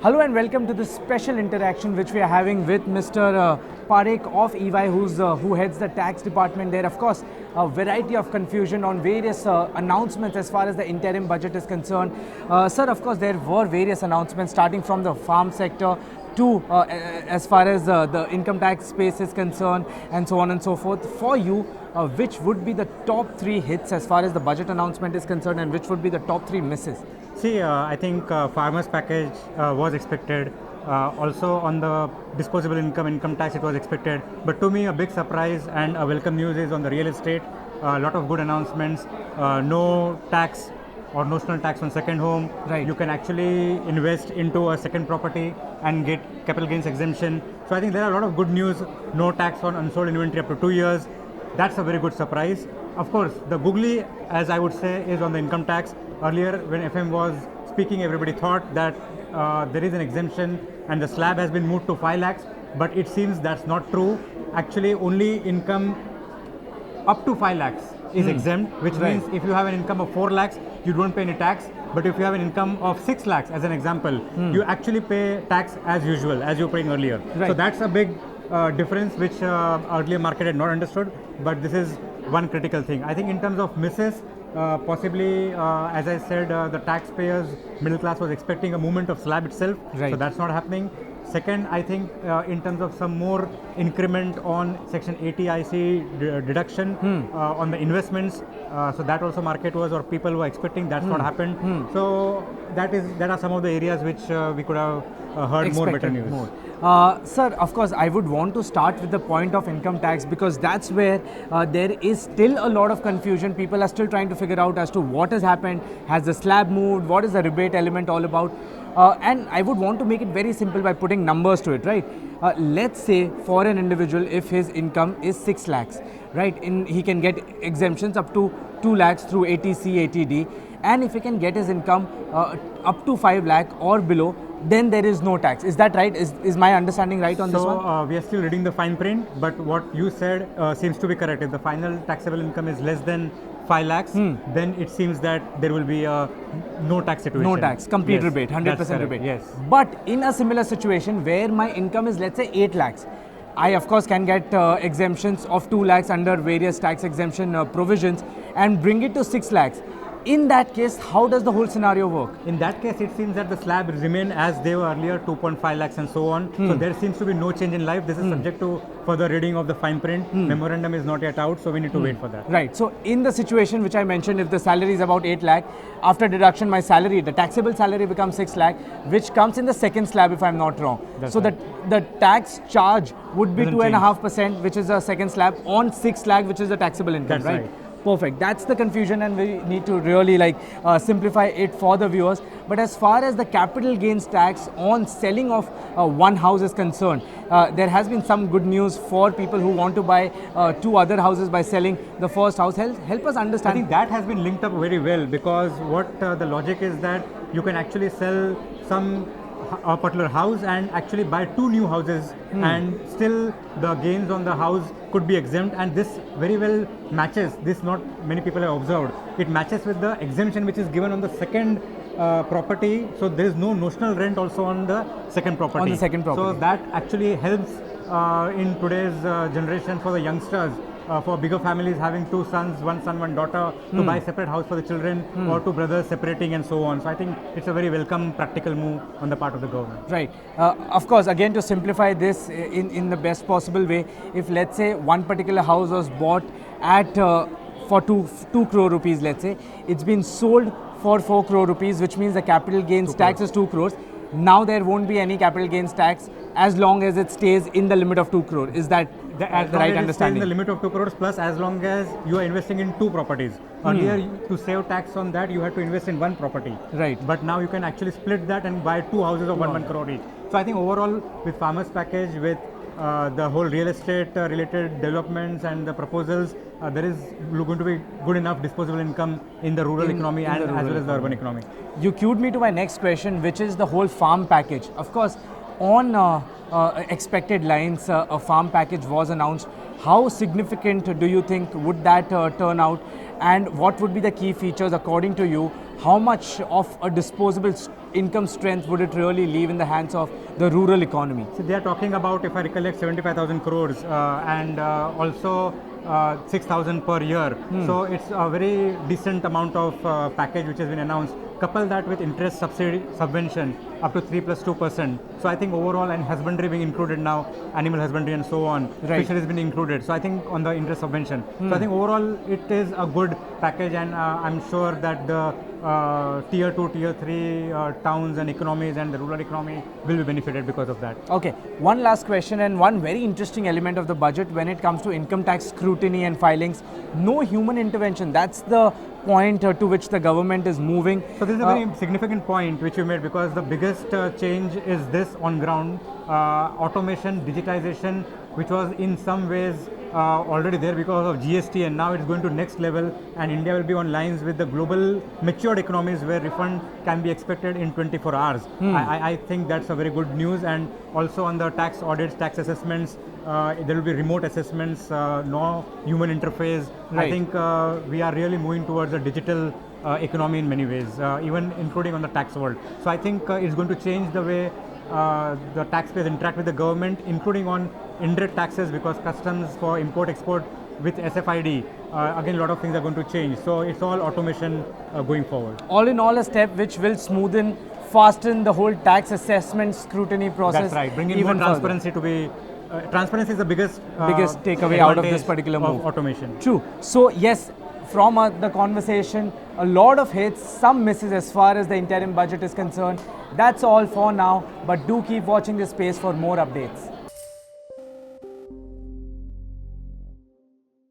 Hello and welcome to this special interaction which we are having with Mr. Parekh of EY, who heads the tax department there. Of course, a variety of confusion on various announcements as far as the interim budget is concerned. Sir, of course, there were various announcements starting from the farm sector to as far as the income tax space is concerned and so on and so forth. For you, which would be the top three hits as far as the budget announcement is concerned and which would be the top three misses? See, I think farmers package was expected. Also on the disposable income tax, it was expected. But to me, a big surprise and a welcome news is on the real estate. A lot of good announcements. No tax or notional tax on second home. Right. You can actually invest into a second property and get capital gains exemption. So I think there are a lot of good news. No tax on unsold inventory up to 2 years. That's a very good surprise. Of course, the googly, as I would say, is on the income tax. Earlier, when FM was speaking, everybody thought that there is an exemption and the slab has been moved to 5 lakhs, but it seems that's not true. Actually, only income up to 5 lakhs is exempt, which Right. means if you have an income of 4 lakhs, you don't pay any tax. But if you have an income of 6 lakhs, as an example, you actually pay tax as usual, as you were paying earlier. Right. So that's a big difference which earlier market had not understood, but this is one critical thing. I think in terms of misses, possibly, as I said, the taxpayers, middle class was expecting a movement of slab itself, Right. so that's not happening. Second, I think in terms of some more increment on Section 80 deduction on the investments, so that also market was or people were expecting, that's not happened. So that are some of the areas which we could have heard more better Expected news. more. Sir, of course, I would want to start with the point of income tax because that's where there is still a lot of confusion. People are still trying to figure out as to what has happened. Has the slab moved? What is the rebate element all about? And I would want to make it very simple by putting numbers to it, right? Let's say for an individual, if his income is 6 lakhs, right, he can get exemptions up to 2 lakhs through ATC, ATD, and if he can get his income up to 5 lakh or below, then there is no tax. Is that right? Is my understanding right on this one? So we are still reading the fine print, but what you said seems to be correct. If the final taxable income is less than 5 lakhs, then it seems that there will be a no tax situation. No tax, complete Yes, rebate, 100% that's correct, rebate. Yes. But in a similar situation where my income is, let's say, 8 lakhs, I of course can get exemptions of 2 lakhs under various tax exemption provisions and bring it to 6 lakhs. In that case, how does the whole scenario work? In that case, it seems that the slab remain as they were earlier, 2.5 lakhs and so on. So there seems to be no change in life. This is subject to further reading of the fine print. Memorandum is not yet out, so we need to wait for that. Right. So in the situation which I mentioned, if the salary is about 8 lakh, after deduction my salary, the taxable salary becomes 6 lakh, which comes in the second slab if I'm not wrong. That's so right. the tax charge would be Doesn't 2.5%, which is the second slab, on 6 lakh, which is the taxable income, That's right. Perfect. That's the confusion, and we need to really simplify it for the viewers. But as far as the capital gains tax on selling of one house is concerned, there has been some good news for people who want to buy 2 other houses by selling the first house. Help us I understand. think that has been linked up very well because what the logic is that you can actually sell a particular house and actually buy 2 new houses and still the gains on the house could be exempt, and this very well matches, this not many people have observed, it matches with the exemption which is given on the second property, so there is no notional rent also on the second property. On the second property. So that actually helps in today's generation for the youngsters. For bigger families having 2 sons, 1 son, 1 daughter, to buy separate house for the children, or 2 brothers separating and so on. So I think it's a very welcome practical move on the part of the government. Right. Of course, again, to simplify this in the best possible way, if let's say one particular house was bought at for 2 crore rupees, let's say, it's been sold for 4 crore rupees, which means the capital gains tax is 2 crores. Now there won't be any capital gains tax as long as it stays in the limit of 2 crore. Is that the right understanding? In the limit of 2 crores plus, as long as you are investing in 2 properties. Earlier, to save tax on that, you had to invest in 1 property. Right. But now you can actually split that and buy 2 houses of 1 crore each. So I think overall, with farmers package, with the whole real estate related developments and the proposals, there is going to be good enough disposable income in the rural economy and as well as the urban economy. You cued me to my next question, which is the whole farm package. Of course, on expected lines, a farm package was announced. How significant do you think would that turn out? And what would be the key features according to you how much of a disposable income strength would it really leave in the hands of the rural economy? So they are talking about, if I recollect, 75,000 crores and also 6,000 per year. So it's a very decent amount of package which has been announced. Couple that with interest subvention up to 3 plus 2%. So I think overall, and husbandry being included now, animal husbandry and so on, Right. fisheries been included. So I think on the interest subvention. So I think overall it is a good package, and I'm sure that the tier 2, tier 3 towns and economies and the rural economy will be benefited because of that. Okay, one last question, and one very interesting element of the budget when it comes to income tax scrutiny and filings. No human intervention. That's the point to which the government is moving. So this is a very significant point which you made, because the biggest change is this on ground. Automation, digitization, which was in some ways already there because of GST, and now it's going to next level, and India will be on lines with the global matured economies where refund can be expected in 24 hours. I think that's a very good news. And also on the tax audits, tax assessments, there will be remote assessments, no human interface. Right. I think we are really moving towards a digital economy in many ways, even including on the tax world. So I think it's going to change the way the taxpayers interact with the government, including on indirect taxes, because customs for import-export with SFID, again a lot of things are going to change. So it's all automation going forward. All in all, a step which will smoothen, fasten the whole tax assessment scrutiny process. That's right. Bringing more even further. transparency to be. Transparency is the biggest takeaway out of this advantage particular of move. automation. True. So yes, from the conversation, a lot of hits, some misses as far as the interim budget is concerned. That's all for now, but do keep watching this space for more updates.